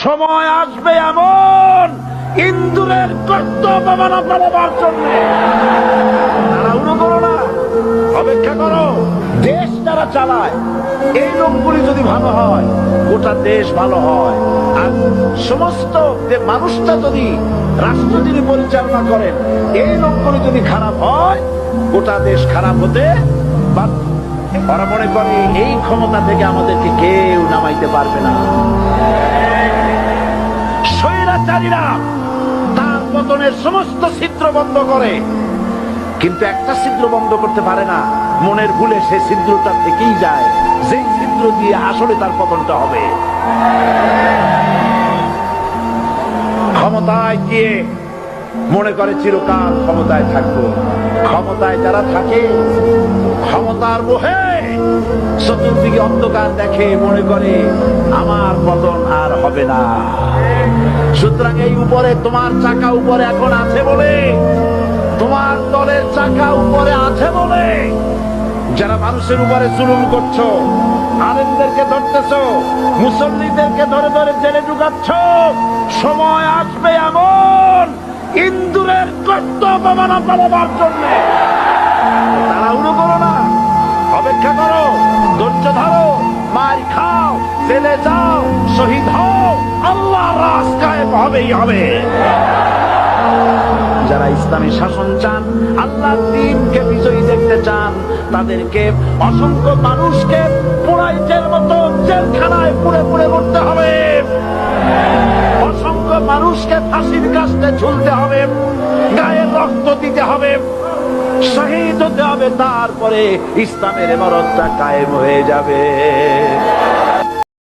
সময় আসবে এমন ইন্দুরের কষ্ট পাবানা পাবার জন্য। তাড়াহুড়ো করো না, অপেক্ষা করো। দেশ যারা চালায় এই লোকগুলি যদি ভালো হয়, গোটা দেশ ভালো হয়। আর সমস্ত মানুষটা যদি, রাষ্ট্র যিনি পরিচালনা করেন, এই লোকগুলি যদি খারাপ হয়, গোটা দেশ খারাপ হতে বাধ্য। ওরা মনে করে এই ক্ষমতা থেকে আমাদেরকে কেউ নামাইতে পারবে না। স্বৈরাচারীরা তার পতনের সমস্ত ছিদ্র বন্ধ করে, কিন্তু একটা ছিদ্র বন্ধ করতে পারে না। মনের ভুলে সে ছিদ্রটা থেকেই যায়, যেই ছিদ্র দিয়ে আসলে তার পতনটা হবে। ক্ষমতায় গিয়ে মনে করে চিরকাল ক্ষমতায় থাকবো। ক্ষমতায় যারা থাকে, ক্ষমতার মোহে চতুর্দিকে অন্ধকার দেখে, মনে করে আমার পতন আর হবে না। সুতরাং এই উপরে তোমার চাকা উপরে এখন আছে বলে, তোমার দলের চাকা উপরে আছে বলে যারা মানুষের উপরে জুলুম করছো, আলেমদেরকে ধরতেছো, মুসল্লিদেরকে ধরে ধরে জেলে ঢুকাচ্ছ, সময় আসবে এমন ইন্দুরের কষ্ট পাবানা পাবার জন্য। তাড়াহুড়ো করো না, অপেক্ষা করো, ধৈর্য ধরো, মার খাও, জেলে যাও, শহীদ হও, আল্লাহর রাজ কায়েম হবেই হবে। যারা ইসলামী শাসন চান, আল্লাহর দ্বীনকে বিজয়ী দেখতে চান, তাদেরকে অসংখ্য মানুষকে পোড়াইতের মতো জেলখানায় পুড়ে পুড়ে মরতে হবে। অসংখ্য মানুষকে ফাঁসির কাস্তে ঝুলতে হবে, গায়ে রক্ত দিতে হবে, শহীদ হতে হবে। তারপরে ইসলামের ইমারতটা কায়েম হয়ে যাবে।